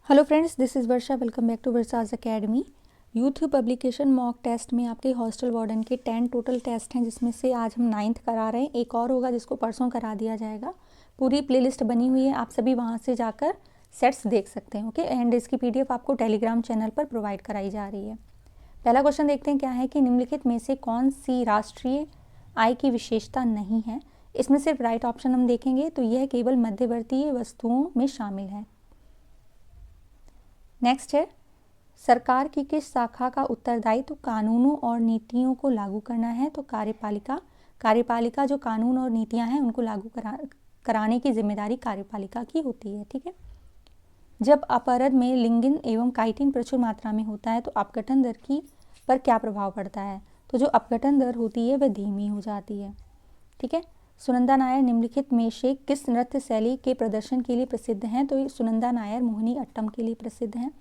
Hello friends, this is Varsha. Welcome back to Varsha's academy. Youth publication mock test में आपके hostel warden के 10 total test हैं, जिसमें से आज हम 9th करा रहे हैं। एक और होगा जिसको परसों करा दिया जाएगा। पूरी प्लेलिस्ट बनी हुई है, आप सभी वहां से जाकर सेट्स देख सकते हैं। ओके, एंड इसकी PDF आपको टेलीग्राम चैनल पर प्रोवाइड कराई जा रही है। पहला क्वेश्चन देखते हैं क्या है कि निम्नलिखित में से कौन सी राष्ट्रीय आय की विशेषता नहीं है। इसमें सिर्फ राइट ऑप्शन हम देखेंगे तो यह केवल मध्यवर्ती वस्तुओं में शामिल है। नेक्स्ट है, सरकार की किस शाखा का उत्तरदायित्व कानूनों और नीतियों को लागू करना है। तो कार्यपालिका जो कानून और नीतियां हैं उनको लागू कराने की जिम्मेदारी कार्यपालिका की होती है। ठीक है। जब अपराध में लिग्निन एवं काइटिन प्रचुर मात्रा में होता है तो अपघटन दर पर क्या प्रभाव पड़ता है। तो जो अपघटन दर होती है वह धीमी हो जाती है। ठीक है। सुनंदा नायर निम्नलिखित में से किस नृत्य शैली के प्रदर्शन के लिए प्रसिद्ध हैं। तो सुनंदा नायर मोहिनी अट्टम के लिए प्रसिद्ध हैं।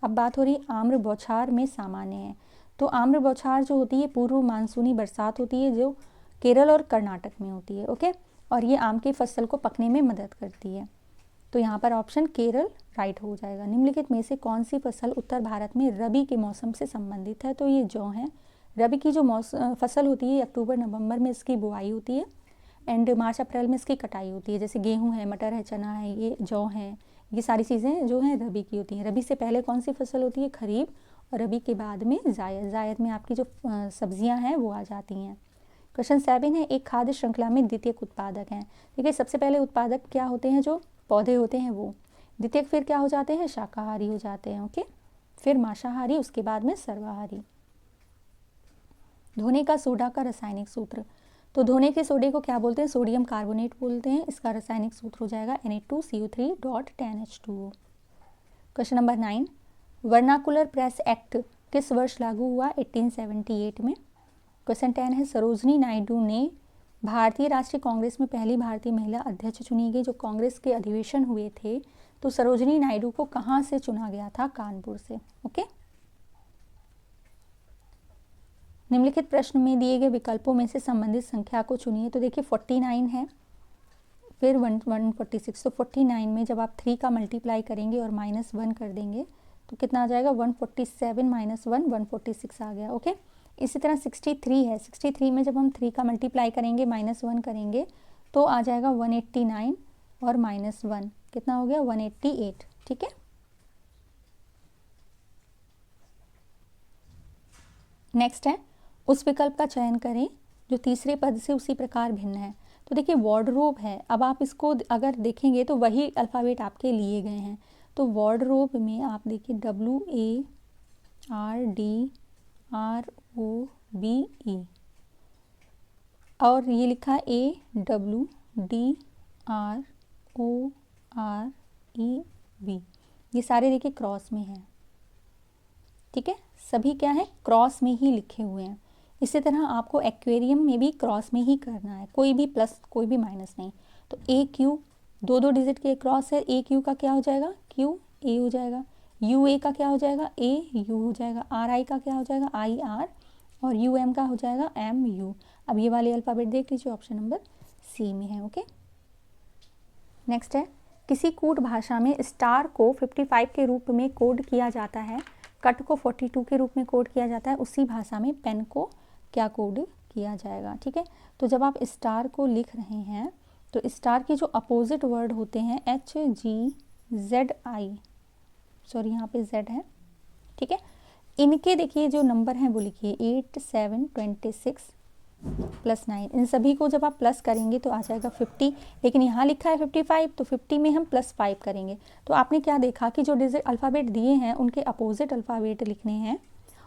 अब बात हो रही आम्र बौछार में सामान्य है। तो आम्र बौछार जो होती है पूर्व मानसूनी बरसात होती है जो केरल और कर्नाटक में होती है। ओके, और ये आम की फसल को पकने में मदद करती है। तो यहाँ पर ऑप्शन केरल राइट हो जाएगा। निम्नलिखित में से कौन सी फसल उत्तर भारत में रबी के मौसम से संबंधित है। तो ये जौ है। रबी की जो फसल होती है अक्टूबर नवंबर में इसकी बुआई होती है एंड मार्च अप्रैल में इसकी कटाई होती है। जैसे गेहूं है, मटर है, चना है, ये जौ है, ये सारी चीज़ें जो हैं रबी की होती हैं। रबी से पहले कौन सी फसल होती है, खरीफ, और रबी के बाद में जायद में आपकी जो सब्जियां हैं वो आ जाती हैं। क्वेश्चन 7 है, एक खाद्य श्रृंखला में द्वितीयक उत्पादक हैं। देखिए, सबसे पहले उत्पादक क्या होते हैं, जो पौधे होते हैं वो। द्वितीयक फिर क्या हो जाते हैं, शाकाहारी हो जाते हैं। ओके, फिर मांसाहारी, उसके बाद में सर्वाहारी। धोने का सोडा का रासायनिक सूत्र। तो धोने के सोडे को क्या बोलते हैं, सोडियम कार्बोनेट बोलते हैं। इसका रासायनिक सूत्र हो जाएगा Na2CO3.10H2O। Question number 9, vernacular press act किस वर्ष लागू हुआ, 1878 में। क्वेश्चन 10 है, सरोजनी नायडू ने भारतीय राष्ट्रीय कांग्रेस में पहली भारतीय महिला अध्यक्ष चुनी गई। जो कांग्रेस के अधिवेशन हुए थे तो सरोजनी नायडू को कहाँ से चुना गया था, कानपुर से। ओके, निम्नलिखित प्रश्न में दिए गए विकल्पों में से संबंधित संख्या को चुनिए। तो देखिए 49 है, फिर 146। तो 49 में जब आप 3 का मल्टीप्लाई करेंगे और -1 कर देंगे तो कितना आ जाएगा, 147 - 1 146 आ गया। ओके, इसी तरह 63 है। 63 में जब हम 3 का मल्टीप्लाई करेंगे -1 करेंगे तो आ जाएगा 189 और -1 कितना हो गया, 188। ठीक है। नेक्स्ट है, उस विकल्प का चयन करें जो तीसरे पद से उसी प्रकार भिन्न है। तो देखिए वार्डरोब है। अब आप इसको अगर देखेंगे तो वही अल्फ़ाबेट आपके लिए गए हैं। तो वार्डरोब में आप देखिए WARDROBE और ये लिखा है AWDROREB। ये सारे देखिए क्रॉस में हैं। ठीक है, सभी क्या है, क्रॉस में ही लिखे हुए हैं। इसी तरह आपको एक्वेरियम में भी क्रॉस में ही करना है, कोई भी प्लस कोई भी माइनस नहीं। तो AQ 2 डिजिट के क्रॉस है। AQ का क्या हो जाएगा, QA हो जाएगा। UA का क्या हो जाएगा, AU हो जाएगा। RI का क्या हो जाएगा, IR, और UM का हो जाएगा MU। अब ये वाले अल्फ़ाबेट देख लीजिए, ऑप्शन नंबर C में है। ओके, नेक्स्ट है, किसी कूट भाषा में स्टार को 55 के रूप में कोड किया जाता है, कट को 42 के रूप में कोड किया जाता है। उसी भाषा में पेन को क्या कोड किया जाएगा। ठीक है, तो जब आप स्टार को लिख रहे हैं तो स्टार के जो अपोजिट वर्ड होते हैं HGZI, सॉरी यहाँ पे Z है। ठीक है, इनके देखिए जो नंबर हैं वो लिखिए 8 7 26 +9। इन सभी को जब आप प्लस करेंगे तो आ जाएगा 50, लेकिन यहाँ लिखा है 55 तो 50 में हम +5 करेंगे। तो आपने क्या देखा कि जो डिजिट अल्फ़ाबेट दिए हैं उनके अपोजिट अल्फ़ाबेट लिखने हैं,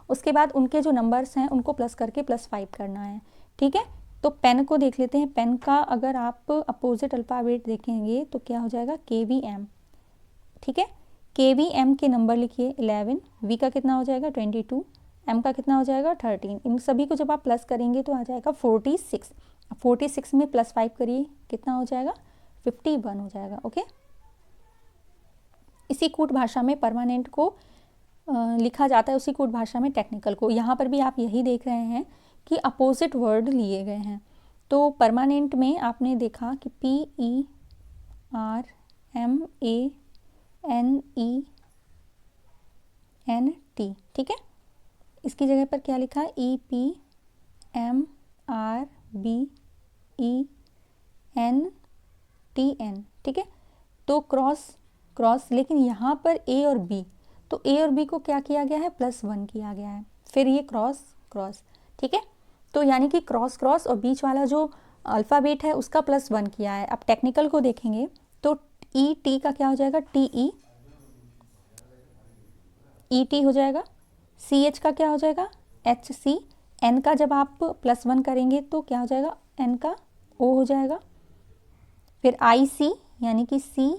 उसके बाद उनके जो नंबर्स हैं उनको प्लस करके +5 करना है। ठीक है, तो पेन को देख लेते हैं। पेन का अगर आप अपोजिट अल्फ़ाबेट देखेंगे तो क्या हो जाएगा, KVM। ठीक है, KVM के नंबर लिखिए 11, V का कितना हो जाएगा 22, M का कितना हो जाएगा 13। इन सभी को जब आप प्लस करेंगे तो आ जाएगा 46। 46 में +5 करिए, कितना हो जाएगा 51 हो जाएगा। ओके, इसी कूट भाषा में परमानेंट को लिखा जाता है, उसी कूट भाषा में टेक्निकल को। यहाँ पर भी आप यही देख रहे हैं कि अपोजिट वर्ड लिए गए हैं। तो परमानेंट में आपने देखा कि PERMANENT एन टी, ठीक है। इसकी जगह पर क्या लिखा है, E P M R B E N T N, ठीक है। तो क्रॉस क्रॉस, लेकिन यहाँ पर ए और बी, तो ए और बी को क्या किया गया है, +1 किया गया है, फिर ये क्रॉस क्रॉस, ठीक है। तो यानी कि क्रॉस क्रॉस और बीच वाला जो अल्फ़ाबेट है उसका +1 किया है। अब टेक्निकल को देखेंगे तो ई टी का क्या हो जाएगा, टी ई टी हो जाएगा। सी एच का क्या हो जाएगा, एच सी। एन का जब आप +1 करेंगे तो क्या हो जाएगा, एन का ओ हो जाएगा। फिर आई सी यानी कि सी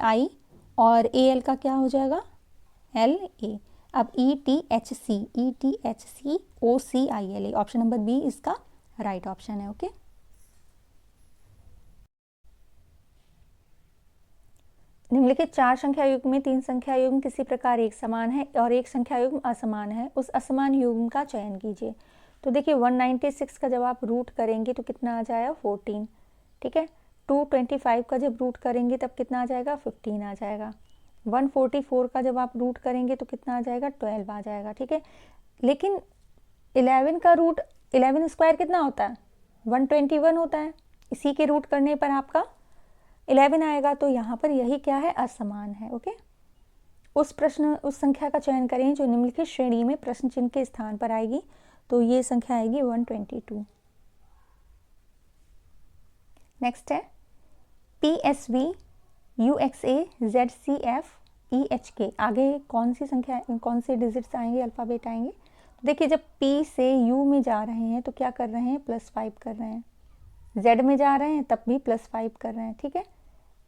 आई, और ए एल का क्या हो जाएगा, एल ए। अब E T H C O C I L A, option number B इसका राइट ऑप्शन है। ओके, निम्नलिखित 4 संख्या युग्म में 3 संख्या युग्म किसी प्रकार एक समान है और एक संख्या युग्म असमान है, उस असमान युग्म का चयन कीजिए। तो देखिए 196 का जब आप रूट करेंगे तो कितना आ जाएगा, 14, ठीक है। 225 का जब रूट करेंगे तब कितना आ जाएगा, 15 आ जाएगा। 144 का जब आप रूट करेंगे तो कितना आ जाएगा, 12 आ जाएगा, ठीक है। लेकिन 11 का रूट 11 स्क्वायर कितना होता है, 121 होता है। इसी के रूट करने पर आपका 11 आएगा, तो यहाँ पर यही क्या है, असमान है। ओके, उस संख्या का चयन करें जो निम्नलिखित श्रेणी में प्रश्न चिन्ह के स्थान पर आएगी। तो ये संख्या आएगी 122। नेक्स्ट है PSV UXA ZCF EHK, आगे कौन सी संख्या, कौन से डिजिट्स आएंगे, अल्फ़ाबेट आएंगे। तो देखिए जब P से U में जा रहे हैं तो क्या कर रहे हैं, +5 कर रहे हैं। Z में जा रहे हैं तब भी +5 कर रहे हैं, ठीक है।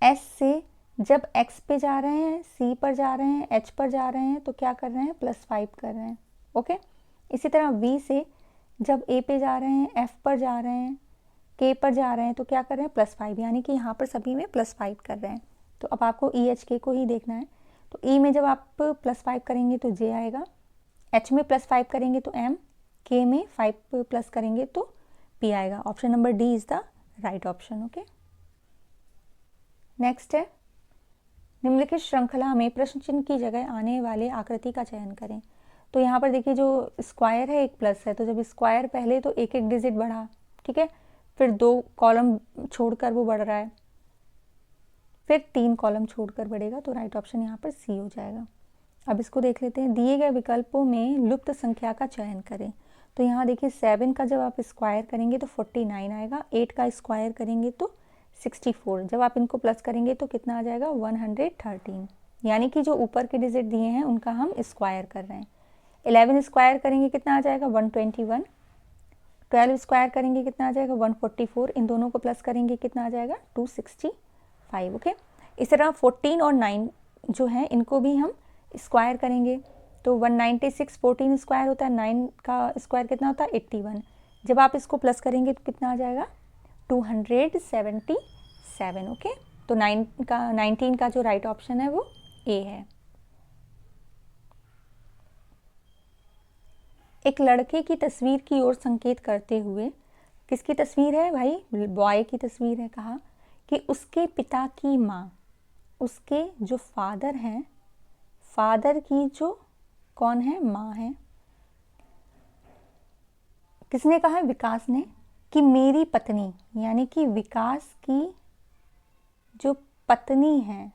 S से जब X पे जा रहे हैं, C पर जा रहे हैं, H पर जा रहे हैं तो क्या कर रहे हैं, +5 कर रहे हैं। ओके, इसी तरह V से जब A पे जा रहे हैं, F पर जा रहे हैं, K पर जा रहे हैं तो क्या कर रहे हैं, +5, यानी कि यहाँ पर सभी में +5 कर रहे हैं। तो अब आपको EHK को ही देखना है। तो E में जब आप +5 करेंगे तो J आएगा, H में +5 करेंगे तो M, K में 5 प्लस करेंगे तो P आएगा। Option number D is the right option. Okay, next है निम्नलिखित श्रृंखला में प्रश्न चिन्ह की जगह आने वाले आकृति का चयन करें। तो यहाँ पर देखिए जो स्क्वायर है एक प्लस है, तो जब स्क्वायर पहले तो एक एक डिजिट बढ़ा, ठीक है, फिर 2 कॉलम छोड़कर वो बढ़ रहा है, फिर 3 कॉलम छोड़कर बढ़ेगा, तो राइट ऑप्शन यहाँ पर सी हो जाएगा। अब इसको देख लेते हैं, दिए गए विकल्पों में लुप्त संख्या का चयन करें। तो यहाँ देखिए 7 का जब आप स्क्वायर करेंगे तो 49 आएगा, 8 का स्क्वायर करेंगे तो 64, जब आप इनको प्लस करेंगे तो कितना आ जाएगा, 113, यानी कि जो ऊपर के डिजिट दिए हैं उनका हम स्क्वायर कर रहे हैं। 11 स्क्वायर करेंगे कितना आ जाएगा, 121, 12 स्क्वायर करेंगे कितना आ जाएगा, 144, इन दोनों को प्लस करेंगे कितना आ जाएगा, 265। ओके, इस तरह 14 और 9 जो है इनको भी हम स्क्वायर करेंगे तो 196 14 स्क्वायर होता है, 9 का स्क्वायर कितना होता है, 81, जब आप इसको प्लस करेंगे तो कितना आ जाएगा, 277। ओके, तो 19 का जो राइट ऑप्शन है वो ए है। एक लड़के की तस्वीर की ओर संकेत करते हुए, किसकी तस्वीर है भाई, बॉय की तस्वीर है, कहा कि उसके पिता की माँ, उसके जो फादर हैं, फादर की जो कौन है, माँ है। किसने कहा है, विकास ने, कि मेरी पत्नी, यानी कि विकास की जो पत्नी है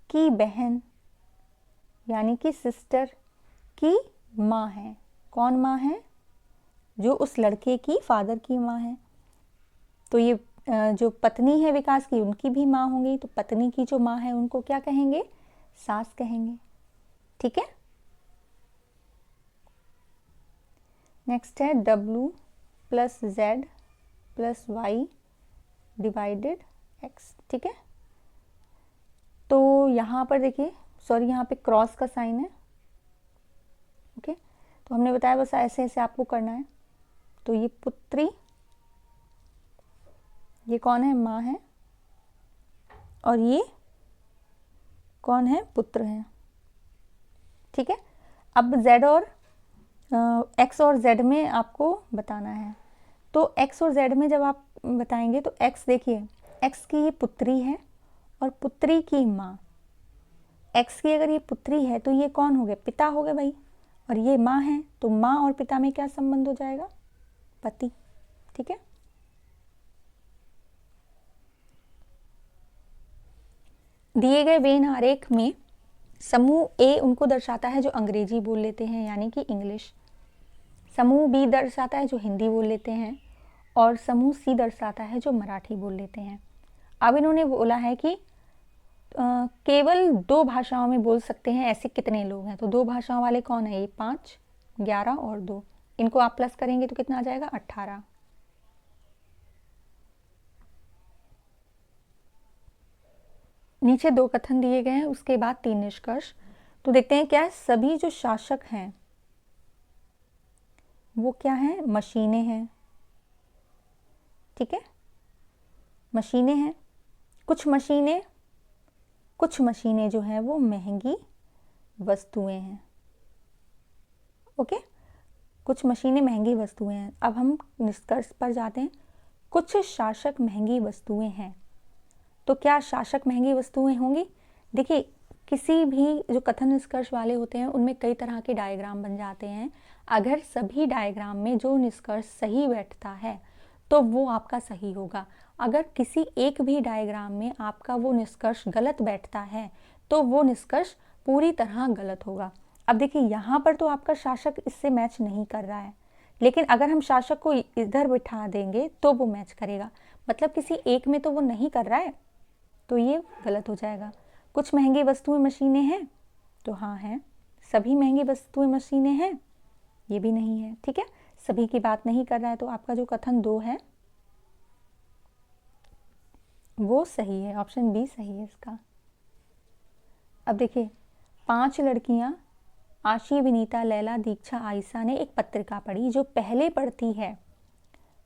की बहन, यानी कि सिस्टर की माँ है। कौन माँ है, जो उस लड़के की फादर की माँ है। तो ये जो पत्नी है विकास की, उनकी भी माँ होंगी, तो पत्नी की जो माँ है उनको क्या कहेंगे, सास कहेंगे, ठीक है। नेक्स्ट है W + Z + Y divided X, ठीक है। तो यहाँ पर देखिए, सॉरी यहाँ पे क्रॉस का साइन है। ओके, तो हमने बताया बस ऐसे ऐसे आपको करना है। तो ये पुत्री, ये कौन है, माँ है, और ये कौन है, पुत्र है, ठीक है। अब Z और X और Z में आपको बताना है। तो X और Z में जब आप बताएंगे तो X देखिए, X की ये पुत्री है और पुत्री की माँ। एक्स की अगर ये पुत्री है तो ये कौन हो गए, पिता हो गए भाई, और ये माँ है, तो माँ और पिता में क्या संबंध हो जाएगा, पति। ठीक है, दिए गए वेन आरेख में समूह ए उनको दर्शाता है जो अंग्रेजी बोल लेते हैं यानी कि इंग्लिश, समूह बी दर्शाता है जो हिंदी बोल लेते हैं, और समूह सी दर्शाता है जो मराठी बोल लेते हैं। अब इन्होंने बोला है कि केवल 2 भाषाओं में बोल सकते हैं ऐसे कितने लोग हैं, तो 2 भाषाओं वाले कौन है, ये 5, 11 और 2, इनको आप प्लस करेंगे तो कितना आ जाएगा, 18। नीचे 2 कथन दिए गए हैं, उसके बाद 3 निष्कर्ष। तो देखते हैं क्या है, सभी जो शासक हैं वो क्या है, मशीनें हैं। ठीक है, मशीनें हैं। कुछ मशीनें जो हैं वो महंगी वस्तुएं हैं। ओके, कुछ मशीनें महंगी वस्तुएं हैं। अब हम निष्कर्ष पर जाते हैं। कुछ शासक महंगी वस्तुएं हैं, तो क्या शासक महंगी वस्तुएं होंगी। देखिए, किसी भी जो कथन निष्कर्ष वाले होते हैं उनमें कई तरह के डायग्राम बन जाते हैं। अगर सभी डायग्राम में जो निष्कर्ष सही बैठता है तो वो आपका सही होगा। अगर किसी एक भी डायग्राम में आपका वो निष्कर्ष गलत बैठता है तो वो निष्कर्ष पूरी तरह गलत होगा। अब देखिए, यहाँ पर तो आपका शासक इससे मैच नहीं कर रहा है, लेकिन अगर हम शासक को इधर बिठा देंगे तो वो मैच करेगा। मतलब किसी एक में तो वो नहीं कर रहा है, तो ये गलत हो जाएगा। कुछ महंगी वस्तुएं मशीनें हैं, तो हाँ हैं। सभी महंगी वस्तुएं मशीनें हैं, ये भी नहीं है। ठीक है, सभी की बात नहीं कर रहा है, तो आपका जो कथन 2 है वो सही है, ऑप्शन बी सही है इसका। अब देखिए, 5 लड़कियां आशी, विनीता, लैला, दीक्षा, आयशा ने एक पत्रिका पढ़ी। जो पहले पढ़ती है,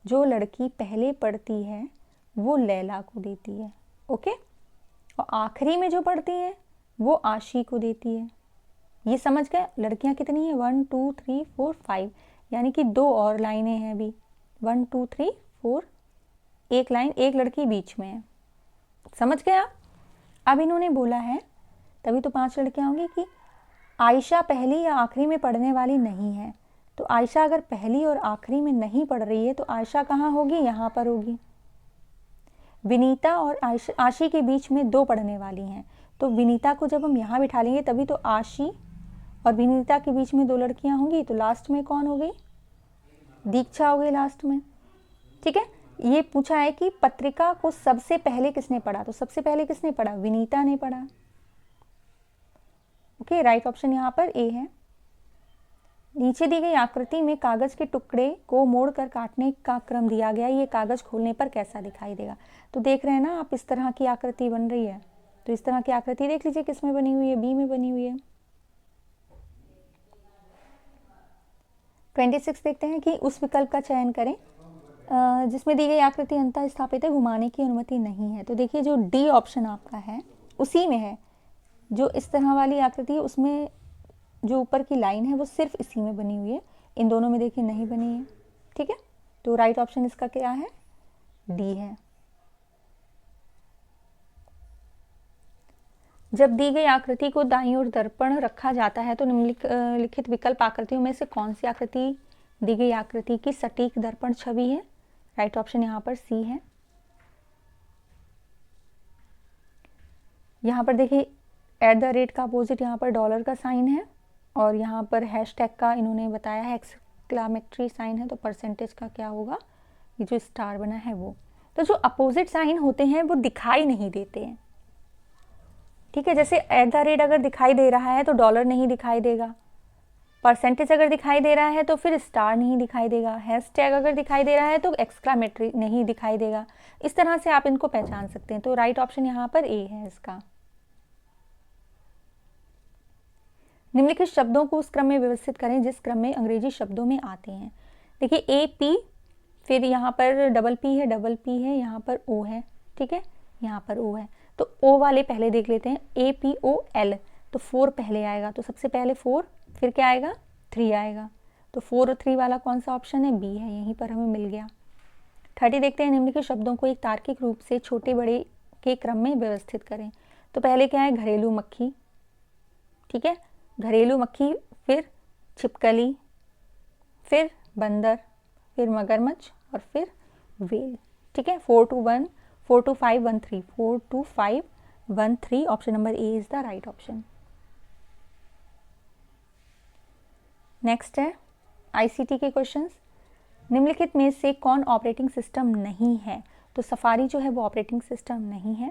जो लड़की पहले पढ़ती है वो लैला को देती है। ओके, और आखिरी में जो पढ़ती है वो आशी को देती है। ये समझ गए, लड़कियां कितनी हैं, 1 2 3 4 5, यानी कि 2 और लाइनें हैं अभी, 1 2 3 4, एक लाइन, एक लड़की बीच में है। समझ गए आप। अब इन्होंने बोला है, तभी तो 5 लड़कियां होंगी, कि आयशा पहली या आखिरी में पढ़ने वाली नहीं है। तो आयशा अगर पहली और आखिरी में नहीं पढ़ रही है तो आयशा कहाँ होगी, यहाँ पर होगी। विनीता और आशी के बीच में 2 पढ़ने वाली हैं, तो विनीता को जब हम यहाँ बिठा लेंगे तभी तो आशी और विनीता के बीच में 2 लड़कियां होंगी, तो लास्ट में कौन हो गई, दीक्षा हो गई लास्ट में। ठीक है, ये पूछा है कि पत्रिका को सबसे पहले किसने पढ़ा, तो सबसे पहले किसने पढ़ा, विनीता ने पढ़ा। ओके, राइट ऑप्शन यहाँ पर ए है। नीचे दी गई आकृति में कागज के टुकड़े को मोड़कर काटने का क्रम दिया गया, ये कागज खोलने पर कैसा दिखाई देगा। तो देख रहे हैं ना आप, इस तरह की आकृति बन रही है, तो इस तरह की आकृति देख लीजिए किस में बनी हुई है, बी में बनी हुई है। 26 देखते हैं कि उस विकल्प का चयन करें जिसमें दी गई आकृति अंतः स्थापित है, घुमाने की अनुमति नहीं है। तो देखिए, जो डी ऑप्शन आपका है उसी में है, जो इस तरह वाली आकृति है उसमें जो ऊपर की लाइन है वो सिर्फ इसी में बनी हुई है, इन दोनों में देखिए नहीं बनी है। ठीक है, तो राइट ऑप्शन इसका क्या है, डी है। जब दी गई आकृति को दाईं ओर दर्पण रखा जाता है तो निम्नलिखित विकल्प आकृतियों में से कौन सी आकृति दी गई आकृति की सटीक दर्पण छवि है। राइट ऑप्शन यहाँ पर सी है। यहाँ पर देखिए, @ का अपोजिट यहाँ पर डॉलर का साइन है, और यहाँ पर हैशटैग का इन्होंने बताया है एक्सक्लामेटरी साइन है, तो परसेंटेज का क्या होगा, ये जो स्टार बना है वो। तो जो अपोजिट साइन होते हैं वो दिखाई नहीं देते हैं। ठीक है, जैसे @ अगर दिखाई दे रहा है तो डॉलर नहीं दिखाई देगा, परसेंटेज अगर दिखाई दे रहा है तो फिर स्टार नहीं दिखाई देगा, हैशटैग अगर दिखाई दे रहा है तो एक्सक्लामेटरी नहीं दिखाई देगा। इस तरह से आप इनको पहचान सकते हैं। तो राइट ऑप्शन यहाँ पर ए है इसका। निम्नलिखित शब्दों को उस क्रम में व्यवस्थित करें जिस क्रम में अंग्रेजी शब्दों में आते हैं। देखिए, ए पी, फिर यहाँ पर डबल पी है, यहाँ पर ओ है। ठीक है, यहाँ पर ओ है, तो ओ वाले पहले देख लेते हैं। ए पी ओ एल, तो 4 पहले आएगा, तो सबसे पहले 4, फिर क्या आएगा, 3 आएगा। तो 4 और 3 वाला कौन सा ऑप्शन है, बी है, यहीं पर हमें मिल गया। 30 देखते हैं, निम्नलिखित शब्दों को एक तार्किक रूप से छोटे बड़े के क्रम में व्यवस्थित करें। तो पहले क्या है, घरेलू मक्खी, ठीक है, घरेलू मक्खी, फिर छिपकली, फिर बंदर, फिर मगरमच्छ और फिर व्हेल, ठीक है। 4 to 1, 4 to 5 1 3, 4 to 5 1 3, option number A is the right option. Next है आईसीटी के क्वेश्चंस। निम्नलिखित में से कौन ऑपरेटिंग सिस्टम नहीं है? तो सफारी जो है वो ऑपरेटिंग सिस्टम नहीं है।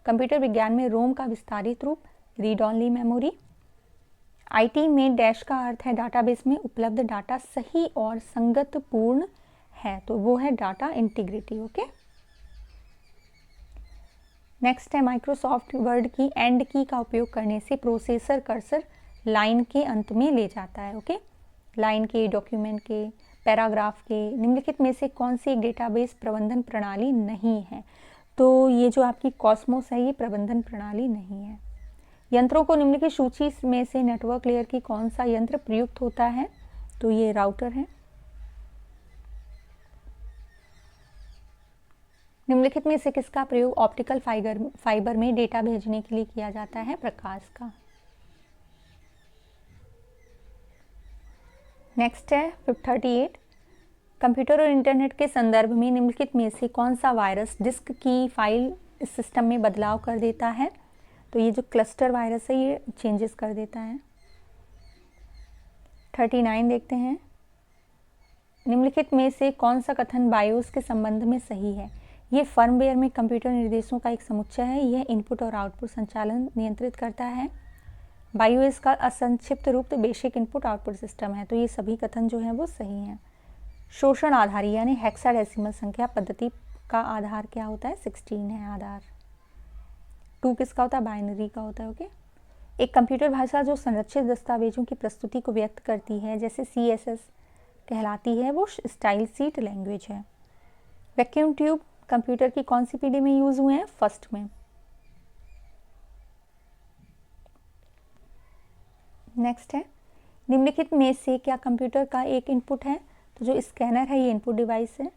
कंप्यूटर विज्ञान में रोम का विस्तारित रूप रीड ओनली मेमोरी। आईटी में डैश का अर्थ है डाटाबेस में उपलब्ध डाटा सही और संगतपूर्ण है, तो वो है डाटा इंटीग्रिटी। ओके, नेक्स्ट है माइक्रोसॉफ्ट वर्ड की एंड की का उपयोग करने से प्रोसेसर कर्सर लाइन के अंत में ले जाता है। ओके, लाइन के, डॉक्यूमेंट के, पैराग्राफ के निम्नलिखित में से कौन सी एक डेटाबेस प्रबंधन प्रणाली नहीं है? तो ये जो आपकी कॉस्मोस है ये प्रबंधन प्रणाली नहीं है। यंत्रों को निम्नलिखित सूची में से नेटवर्क लेयर की कौन सा यंत्र प्रयुक्त होता है? तो ये राउटर है। निम्नलिखित में से किसका प्रयोग ऑप्टिकल फाइबर में डेटा भेजने के लिए किया जाता है? प्रकाश का। नेक्स्ट है 38, कंप्यूटर और इंटरनेट के संदर्भ में निम्नलिखित में से कौन सा वायरस डिस्क की फाइल सिस्टम में बदलाव कर देता है? तो ये जो क्लस्टर वायरस है ये चेंजेस कर देता है। 39 देखते हैं, निम्नलिखित में से कौन सा कथन बायोस के संबंध में सही है? ये फर्मवेयर में कंप्यूटर निर्देशों का एक समुच्चय है, यह इनपुट और आउटपुट संचालन नियंत्रित करता है। बायोस का असंक्षिप्त रूप तो बेसिक इनपुट आउटपुट सिस्टम है, तो ये सभी कथन जो हैं वो सही हैं। शोषण आधारी यानी हेक्साडेसिमल संख्या पद्धति का आधार क्या होता है? 16 है आधार। 2 किसका होता है? बाइनरी का होता है। ओके, एक कंप्यूटर भाषा जो संरक्षित दस्तावेजों की प्रस्तुति को व्यक्त करती है जैसे CSS कहलाती है, वो स्टाइल शीट लैंग्वेज है। वैक्यूम ट्यूब कंप्यूटर की कौन सी पीढ़ी में यूज हुए हैं? फर्स्ट में। नेक्स्ट है, निम्नलिखित में से क्या कंप्यूटर का एक इनपुट है? तो जो स्कैनर है ये इनपुट डिवाइस है।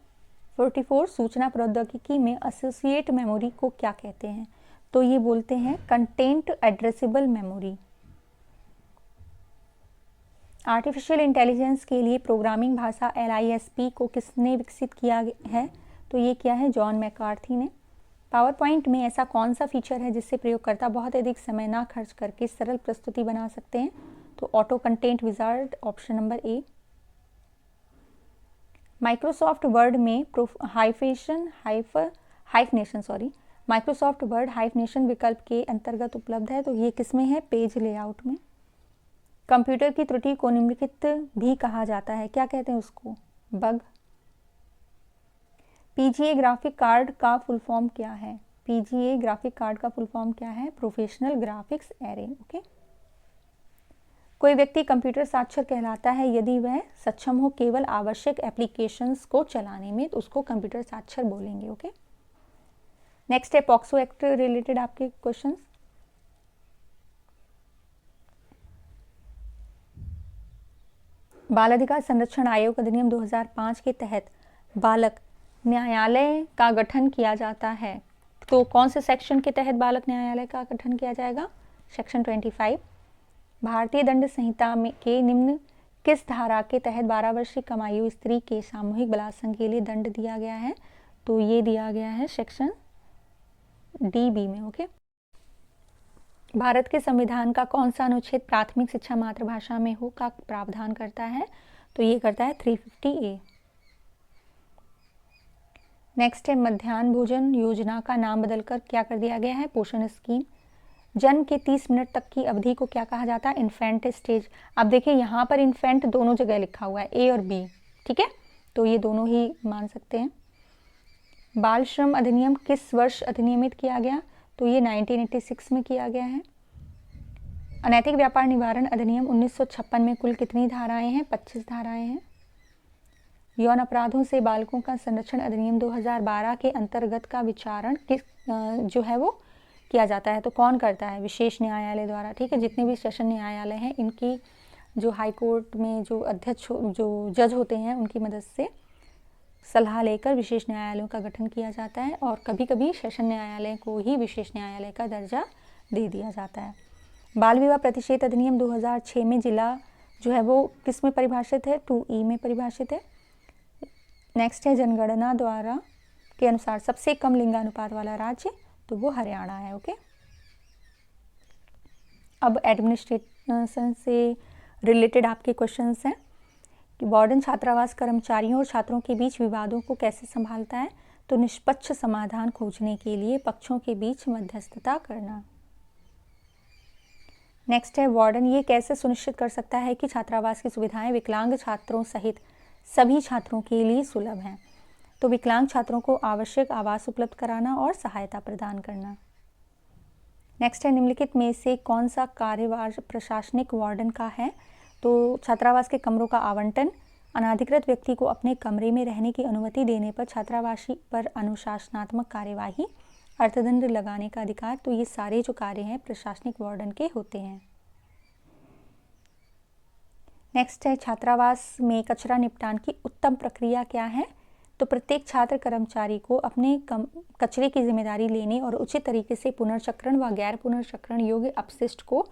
44, सूचना प्रौद्योगिकी में एसोसिएट मेमोरी को क्या कहते हैं? तो ये बोलते हैं content addressable memory. Artificial intelligence के लिए प्रोग्रामिंग भाषा LISP को किसने विकसित किया है? तो ये क्या है? जॉन मैकार्थी ने। पावर पॉइंट में ऐसा कौन सा फीचर है जिससे प्रयोगकर्ता बहुत अधिक समय ना खर्च करके सरल प्रस्तुति बना सकते हैं? तो auto content wizard, option number A. Microsoft word में माइक्रोसॉफ्ट वर्ड हाइफनेशन विकल्प के अंतर्गत उपलब्ध है, तो ये किस में है? पेज लेआउट में। कंप्यूटर की त्रुटि को निम्नलिखित भी कहा जाता है, क्या कहते हैं उसको? बग। PGA ग्राफिक कार्ड का फुल फॉर्म क्या है? PGA ग्राफिक कार्ड का फुल फॉर्म क्या है? Professional graphics array. ओके, कोई व्यक्ति कंप्यूटर साक्षर कहलाता है यदि वह सक्षम हो केवल आवश्यक एप्लीकेशंस को चलाने में, तो उसको कंप्यूटर साक्षर बोलेंगे। ओके, नेक्स्ट है पॉक्सो एक्ट रिलेटेड आपके क्वेश्चंस। बाल अधिकार संरक्षण आयोग अधिनियम 2005 के तहत बालक न्यायालय का गठन किया जाता है, तो कौन से सेक्शन के तहत बालक न्यायालय का गठन किया जाएगा? सेक्शन 25। भारतीय दंड संहिता में के निम्न किस धारा के तहत 12 वर्षीय कम आयु स्त्री के सामूहिक बलात्संग के लिए दंड दिया गया है? तो ये दिया गया है सेक्शन DB में। ओके, भारत के संविधान का कौन सा अनुच्छेद प्राथमिक शिक्षा मातृभाषा में हो का प्रावधान करता है? तो ये करता है 350A। नेक्स्ट है मध्याह्न भोजन योजना का नाम बदलकर क्या कर दिया गया है? पोषण स्कीम। जन्म के 30 मिनट तक की अवधि को क्या कहा जाता है? Infant stage. अब देखिए यहाँ पर इन्फेंट दोनों जगह लिखा हुआ है, A और B, ठीक है, तो ये दोनों ही मान सकते हैं। बाल श्रम अधिनियम किस वर्ष अधिनियमित किया गया? तो ये 1986 में किया गया है। अनैतिक व्यापार निवारण अधिनियम 1956 में कुल कितनी धाराएं हैं? 25 धाराएं हैं। यौन अपराधों से बालकों का संरक्षण अधिनियम 2012 के अंतर्गत का विचारण किस जो है वो किया जाता है, तो कौन करता है? विशेष न्यायालय द्वारा। ठीक है, जितने भी सेशन न्यायालय हैं इनकी जो हाई कोर्ट में जो अध्यक्ष जो जज होते हैं उनकी मदद से सलाह लेकर विशेष न्यायालयों का गठन किया जाता है और कभी कभी सेशन न्यायालय को ही विशेष न्यायालय का दर्जा दे दिया जाता है। बाल विवाह प्रतिषेध अधिनियम 2006 में जिला जो है वो किस में परिभाषित है? 2E में परिभाषित है। नेक्स्ट है जनगणना द्वारा के अनुसार सबसे कम लिंगानुपात वाला राज्य, तो वो हरियाणा है। ओके, अब एडमिनिस्ट्रेशन से रिलेटेड आपके क्वेश्चंस हैं कि वार्डन छात्रावास कर्मचारियों और छात्रों के बीच विवादों को कैसे संभालता है? तो निष्पक्ष समाधान खोजने के लिए पक्षों के बीच मध्यस्थता करना। नेक्स्ट है वार्डन ये कैसे सुनिश्चित कर सकता है कि छात्रावास की सुविधाएं विकलांग छात्रों सहित सभी छात्रों के लिए सुलभ हैं? तो विकलांग छात्रों को आवश्यक आवास उपलब्ध कराना और सहायता प्रदान करना। नेक्स्ट है निम्नलिखित में से कौन सा कार्यभार प्रशासनिक वार्डन का है? तो छात्रावास के कमरों का आवंटन, अनाधिकृत व्यक्ति को अपने कमरे में रहने की अनुमति देने पर छात्रावासी पर अनुशासनात्मक कार्यवाही, अर्थदंड लगाने का अधिकार। तो ये सारे जो कार्य हैं प्रशासनिक वार्डन के होते हैं। नेक्स्ट है छात्रावास में कचरा निपटान की उत्तम प्रक्रिया क्या है? तो प्रत्येक छात्र कर्मचारी को अपने कचरे की जिम्मेदारी लेने और उचित तरीके से पुनर्चक्रण व गैर पुनर्चक्रण योग्य अपशिष्ट को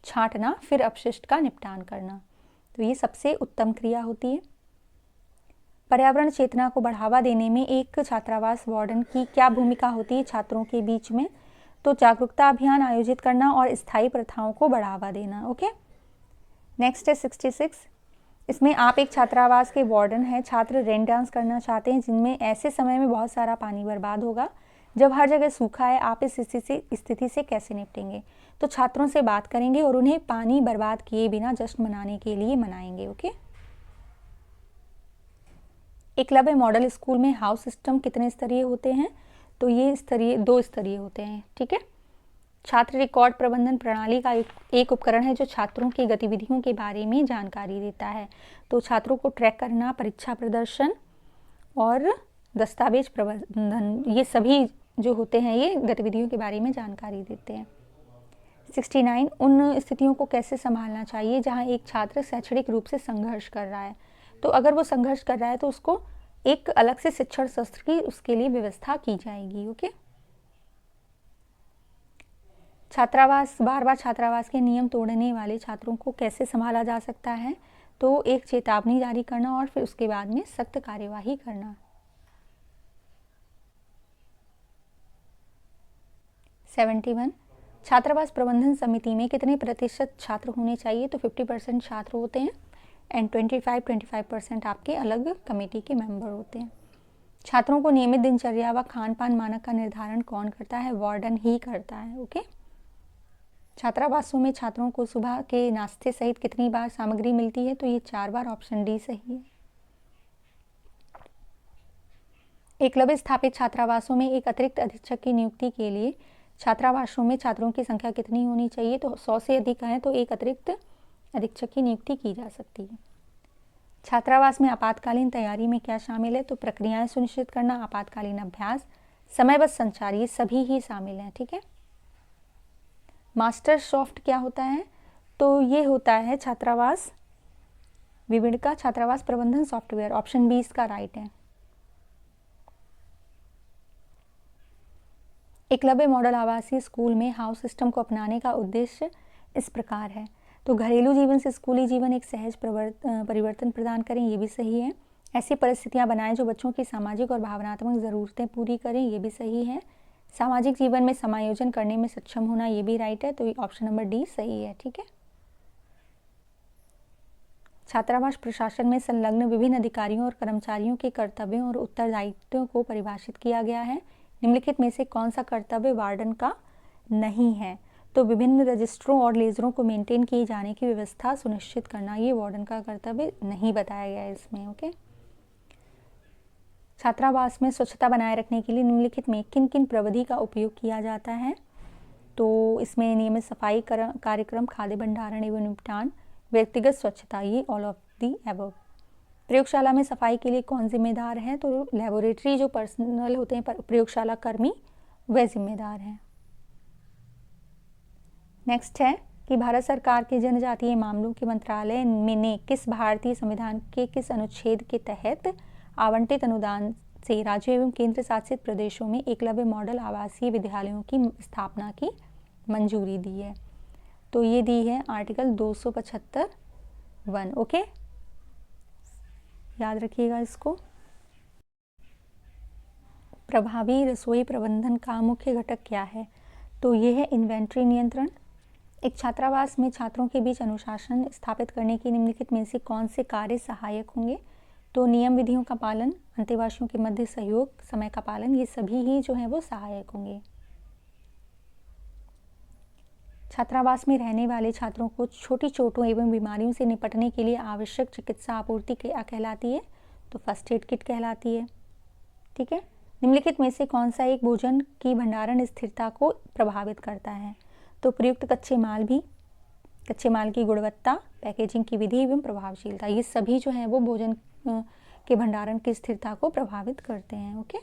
छांटना, फिर अपशिष्ट का निपटान करना। तो ये सबसे उत्तम क्रिया होती है। पर्यावरण चेतना को बढ़ावा देने में एक छात्रावास वार्डन की क्या भूमिका होती है छात्रों के बीच में? तो जागरूकता अभियान आयोजित करना और स्थायी प्रथाओं को बढ़ावा देना। ओके, नेक्स्ट है 66। इसमें आप एक छात्रावास के वार्डन हैं, छात्र रेन डांस करना चाहते हैं जिनमें ऐसे समय में बहुत सारा पानी बर्बाद होगा जब हर जगह सूखा है। आप इस स्थिति से कैसे निपटेंगे? तो छात्रों से बात करेंगे और उन्हें पानी बर्बाद किए बिना जश्न मनाने के लिए मनाएंगे। ओके, एकलव्य मॉडल स्कूल में हाउस सिस्टम कितने स्तरीय होते हैं? तो ये स्तरीय 2 स्तरीय होते हैं। ठीक है, छात्र रिकॉर्ड प्रबंधन प्रणाली का एक उपकरण है जो छात्रों की गतिविधियों के बारे में जानकारी देता है। तो छात्रों को ट्रैक करना, परीक्षा प्रदर्शन और दस्तावेज प्रबंधन, ये सभी जो होते हैं ये गतिविधियों के बारे में जानकारी देते हैं। 69 उन स्थितियों को कैसे संभालना चाहिए जहां एक छात्र शैक्षणिक रूप से संघर्ष कर रहा है? तो अगर वो संघर्ष कर रहा है तो उसको एक अलग से शिक्षण सत्र की उसके लिए व्यवस्था की जाएगी। ओके, छात्रावास बार बार छात्रावास के नियम तोड़ने वाले छात्रों को कैसे संभाला जा सकता है? तो एक चेतावनी जारी करना और फिर उसके बाद में सख्त कार्यवाही करना। 71 छात्रावास प्रबंधन समिति में कितने प्रतिशत छात्र होने चाहिए? तो 50% छात्र होते हैं एंड 25% आपके अलग कमेटी के मेंबर होते हैं। छात्रों को नियमित दिनचर्या व खान पान मानक का निर्धारण कौन करता है? वार्डन ही करता है। ओके, छात्रावासों में छात्रों को सुबह के नाश्ते सहित कितनी बार सामग्री मिलती है? तो ये 4 बार, ऑप्शन डी सही है। एकलव्य स्थापित छात्रावासों में एक अतिरिक्त अधीक्षक की नियुक्ति के लिए छात्रावासों में छात्रों की संख्या कितनी होनी चाहिए? तो 100 से अधिक है तो एक अतिरिक्त अधीक्षक की नियुक्ति की जा सकती है। छात्रावास में आपातकालीन तैयारी में क्या शामिल है? तो प्रक्रियाएं सुनिश्चित करना, आपातकालीन अभ्यास, समयबद्ध संचार, ये सभी ही शामिल हैं। ठीक है, मास्टर सॉफ्ट क्या होता है? तो ये होता है छात्रावास विविध का छात्रावास प्रबंधन सॉफ्टवेयर, ऑप्शन बी इसका राइट है। एकलव्य मॉडल आवासीय स्कूल में हाउस सिस्टम को अपनाने का उद्देश्य इस प्रकार है। तो घरेलू जीवन से स्कूली जीवन एक सहज परिवर्तन प्रदान करें, ये भी सही है। ऐसी परिस्थितियां बनाएं जो बच्चों की सामाजिक और भावनात्मक ज़रूरतें पूरी करें, ये भी सही है। सामाजिक जीवन में समायोजन करने में सक्षम होना, ये भी राइट है। तो ऑप्शन नंबर डी सही है। ठीक है, छात्रावास प्रशासन में संलग्न विभिन्न अधिकारियों और कर्मचारियों के कर्तव्यों और उत्तरदायित्वों को परिभाषित किया गया है। निम्नलिखित में से कौन सा कर्तव्य वार्डन का नहीं है? तो विभिन्न रजिस्टरों और लेजरों को मेंटेन किए जाने की व्यवस्था सुनिश्चित करना, ये वार्डन का कर्तव्य नहीं बताया गया है इसमें। ओके, छात्रावास में स्वच्छता बनाए रखने के लिए निम्नलिखित में किन किन प्रविधि का उपयोग किया जाता है? तो इसमें नियमित सफाई कार्यक्रम, खाद्य भंडारण एवं निपटान, व्यक्तिगत स्वच्छता, ये ऑल ऑफ दी एबव। प्रयोगशाला में सफाई के लिए कौन जिम्मेदार है? तो लेबोरेटरी जो पर्सनल होते हैं प्रयोगशाला कर्मी, वह जिम्मेदार हैं। नेक्स्ट है कि भारत सरकार के जनजातीय मामलों के मंत्रालय ने किस भारतीय संविधान के किस अनुच्छेद के तहत आवंटित अनुदान से राज्यों एवं केंद्र शासित प्रदेशों में एकलव्य मॉडल आवासीय विद्यालयों की स्थापना की मंजूरी दी है। तो ये दी है आर्टिकल 275(1). ओके, याद रखिएगा इसको। प्रभावी रसोई प्रबंधन का मुख्य घटक क्या है? तो ये है इन्वेंट्री नियंत्रण। एक छात्रावास में छात्रों के बीच अनुशासन स्थापित करने के निम्नलिखित में से कौन से कार्य सहायक होंगे? तो नियम विधियों का पालन, अंतेवासियों के मध्य सहयोग, समय का पालन, ये सभी ही जो है वो सहायक होंगे। छात्रावास में रहने वाले छात्रों को छोटी चोटों एवं बीमारियों से निपटने के लिए आवश्यक चिकित्सा आपूर्ति क्या कहलाती है? तो फर्स्ट एड किट कहलाती है। ठीक है। निम्नलिखित में से कौन सा एक भोजन की भंडारण स्थिरता को प्रभावित करता है? तो प्रयुक्त कच्चे माल की गुणवत्ता, पैकेजिंग की विधि एवं प्रभावशीलता, ये सभी जो है वो भोजन के भंडारण की स्थिरता को प्रभावित करते हैं। ओके,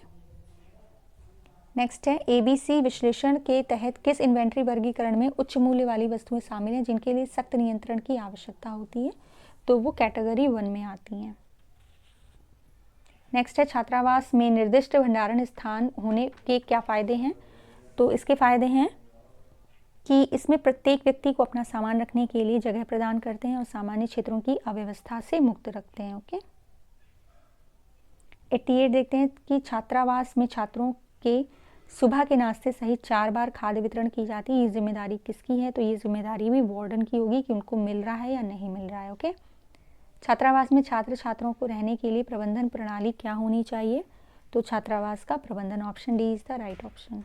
नेक्स्ट है ABC विश्लेषण के तहत किस इन्वेंट्री वर्गीकरण में उच्च मूल्य वाली वस्तुएं शामिल हैं जिनके लिए सख्त नियंत्रण की आवश्यकता होती है? तो वो कैटेगरी 1 में आती हैं। नेक्स्ट है छात्रावास में निर्दिष्ट भंडारण स्थान होने के क्या फ़ायदे हैं? तो इसके फ़ायदे हैं कि इसमें प्रत्येक व्यक्ति को अपना सामान रखने के लिए जगह प्रदान करते हैं और सामान्य क्षेत्रों की अव्यवस्था से मुक्त रखते हैं। ओके, 88 देखते हैं कि छात्रावास में छात्रों के सुबह के नाश्ते सहित 4 बार खाद्य वितरण की जाती है, ये जिम्मेदारी किसकी है? तो ये जिम्मेदारी भी वार्डन की होगी कि उनको मिल रहा है या नहीं मिल रहा है। ओके, छात्रावास में छात्र छात्राओं को रहने के लिए प्रबंधन प्रणाली क्या होनी चाहिए? तो छात्रावास का प्रबंधन, option D is the right option.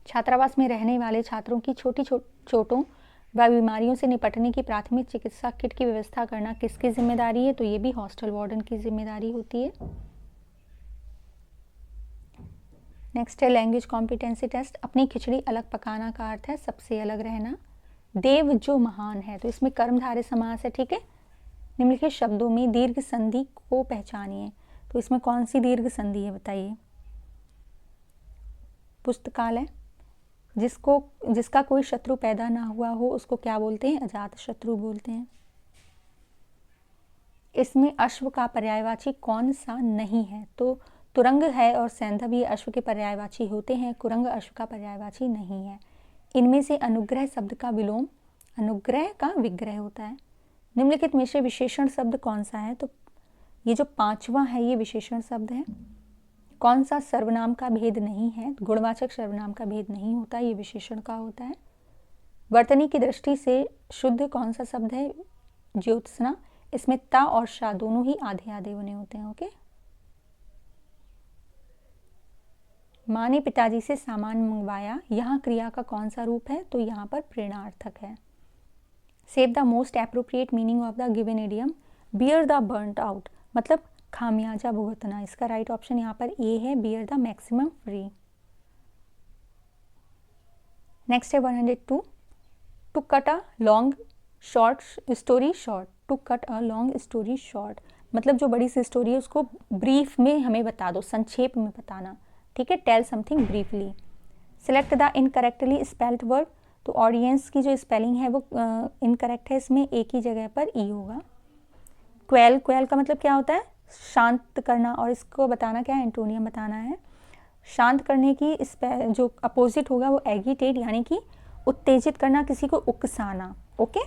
छात्रावास में रहने वाले छात्रों की छोटी चोटों व बीमारियों से निपटने की प्राथमिक चिकित्सा किट की व्यवस्था करना किसकी जिम्मेदारी है? तो ये भी हॉस्टल वार्डन की जिम्मेदारी होती है। नेक्स्ट है लैंग्वेज कॉम्पिटेंसी टेस्ट। अपनी खिचड़ी अलग पकाना का अर्थ है सबसे अलग रहना। देव जो महान है, तो इसमें कर्मधारय समास है। ठीक है, निम्नलिखित शब्दों में दीर्घ संधि को पहचानिए। तो इसमें कौन सी दीर्घ संधि है बताइए? पुस्तकालय, जिसका कोई शत्रु पैदा ना हुआ हो उसको क्या बोलते हैं? अजात शत्रु बोलते हैं। इसमें अश्व का पर्यायवाची कौन सा नहीं है? तो तुरंग है और सैंधव ये अश्व के पर्यायवाची होते हैं, कुरंग अश्व का पर्यायवाची नहीं है। इनमें से अनुग्रह शब्द का विलोम अनुग्रह का विग्रह होता है। निम्नलिखित में से विशेषण शब्द कौन सा है? तो ये जो 5वां है ये विशेषण शब्द है। कौन सा सर्वनाम का भेद नहीं है? गुणवाचक सर्वनाम का भेद नहीं होता, ये विशेषण का होता है। वर्तनी की दृष्टि से शुद्ध कौन सा शब्द है? ज्योत्सना, इसमें ता और शा दोनों ही आधे आधे बने होते हैं। ओके, माँ ने पिताजी से सामान मंगवाया, यहाँ क्रिया का कौन सा रूप है? तो यहाँ पर प्रेरणार्थक है। Save the most appropriate meaning of the given idiom, bear the burnt out, मतलब खामियाजा भुगतना। इसका राइट ऑप्शन यहाँ पर ए है, bear the maximum free. Next है 102, to cut a long short story short. To cut a long story short मतलब जो बड़ी सी स्टोरी है उसको ब्रीफ में हमें बता दो, संक्षेप में बताना। ठीक है, tell something briefly. Select the incorrectly spelled word, तो ऑडियंस की जो स्पेलिंग है वो इनकरेक्ट है, इसमें एक ही जगह पर ई होगा। क्वेल, क्वेल का मतलब क्या होता है? शांत करना, और इसको बताना क्या है? एंटोनियम बताना है। शांत करने की जो अपोजिट होगा वो एगिटेट, यानी कि उत्तेजित करना, किसी को उकसाना। ओके,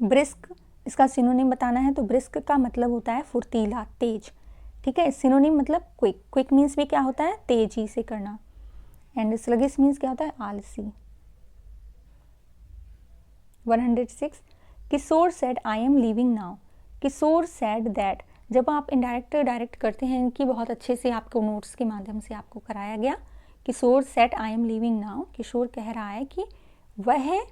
ब्रिस्क, इसका सिनोनिम बताना है, तो ब्रिस्क का मतलब होता है फुर्तीला, तेज। ठीक है, सिनोनिम मतलब क्विक, क्विक मीन्स भी क्या होता है? तेजी से करना। एंड स्लगिश मीन्स क्या होता है? आलसी। 106, Kishore said I am leaving now. Kishore said that, जब आप इनडायरेक्ट डायरेक्ट करते हैं कि बहुत अच्छे से आपको नोट्स के माध्यम से आपको कराया गया। Kishore said I am leaving now, Kishore कह रहा है कि वह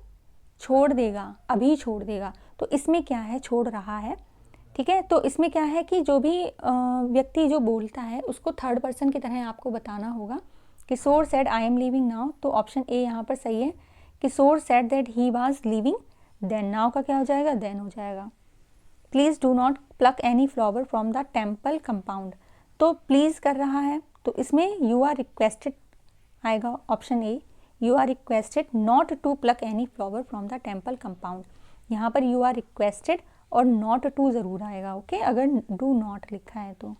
छोड़ देगा, अभी छोड़ देगा। तो इसमें क्या है? छोड़ रहा है। ठीक है, तो इसमें क्या है कि जो भी व्यक्ति जो बोलता है उसको थर्ड पर्सन की तरह आपको बताना होगा। Kishore said I am leaving now, तो ऑप्शन ए यहाँ पर सही है। Kishore said that he was leaving then, now का क्या हो जाएगा? देन हो जाएगा। Please do not pluck any flower from the temple compound, तो प्लीज़ कर रहा है, तो इसमें यू आर रिक्वेस्टेड आएगा, option A. You are requested not to pluck any flower from the temple compound, यहाँ पर यू आर रिक्वेस्टेड और नॉट टू ज़रूर आएगा, ओके, अगर डू नॉट लिखा है तो।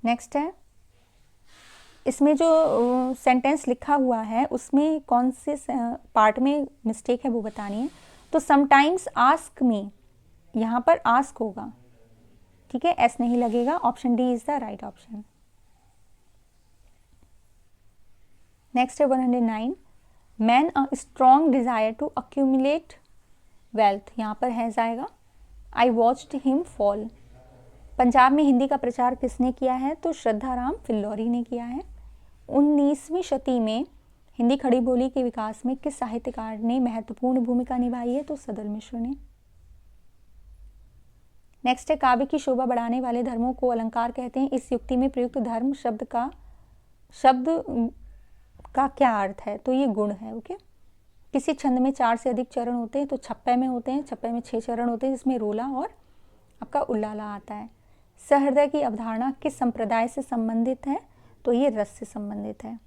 नेक्स्ट है, इसमें जो सेंटेंस लिखा हुआ है उसमें कौन से पार्ट में मिस्टेक है वो बतानी है। तो समटाइम्स आस्क मी, यहाँ पर आस्क होगा, ठीक है, एस नहीं लगेगा, option D is the right option. Next है 109, man a strong desire to accumulate wealth, यहाँ पर है जाएगा I watched him fall. Punjab में हिंदी का प्रचार किसने किया है? तो श्रद्धाराम फिल्लौरी ने किया है। 19वीं शती में हिंदी खड़ी बोली के विकास में किस साहित्यकार ने महत्वपूर्ण भूमिका निभाई है? तो सदल मिश्र ने। नेक्स्ट है, काव्य की शोभा बढ़ाने वाले धर्मों को अलंकार कहते हैं। इस युक्ति में प्रयुक्त धर्म शब्द का क्या अर्थ है? तो ये गुण है, ओके। किसी छंद में 4 से अधिक चरण होते हैं? तो छप्पे में होते हैं, छप्पे में 6 चरण होते हैं, जिसमें रोला और आपका उल्लाला आता है। सहृदय की अवधारणा किस संप्रदाय से संबंधित है? तो ये रस से संबंधित है।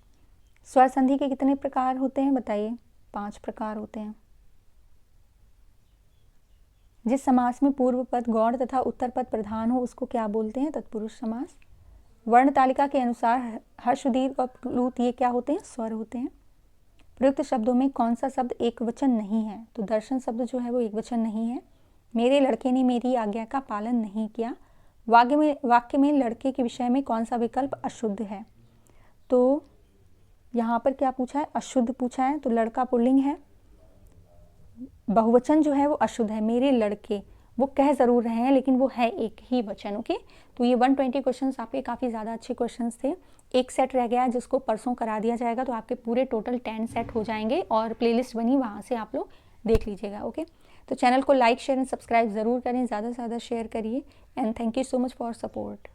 स्वर संधि के कितने प्रकार होते हैं? बताइए। 5 प्रकार होते हैं। जिस समास में पूर्व पद गौण तथा उत्तर पद प्रधान हो उसको क्या बोलते हैं? तत्पुरुष समास। वर्ण तालिका के अनुसार हर्ष दीर्घ और प्लूत ये क्या होते हैं? स्वर होते हैं। प्रयुक्त शब्दों में कौन सा शब्द एक वचन नहीं है? तो दर्शन शब्द जो है वो एक वचन नहीं है। मेरे लड़के ने मेरी आज्ञा का पालन नहीं किया। वाक्य में लड़के के विषय में कौन सा विकल्प अशुद्ध है? तो यहाँ पर क्या पूछा है? अशुद्ध पूछा है। तो लड़का पुल्लिंग है, बहुवचन जो है वो अशुद्ध है। मेरे लड़के, वो कह ज़रूर रहे हैं लेकिन वो है एक ही वचन, ओके। तो ये 120 क्वेश्चंस आपके काफ़ी ज़्यादा अच्छे क्वेश्चंस थे। एक सेट रह गया जिसको परसों करा दिया जाएगा, तो आपके पूरे टोटल 10 सेट हो जाएंगे और प्लेलिस्ट बनी, वहाँ से आप लोग देख लीजिएगा, ओके। तो चैनल को लाइक शेयर एंड सब्सक्राइब ज़रूर करें, ज़्यादा से ज़्यादा शेयर करिए and thank you so much for support.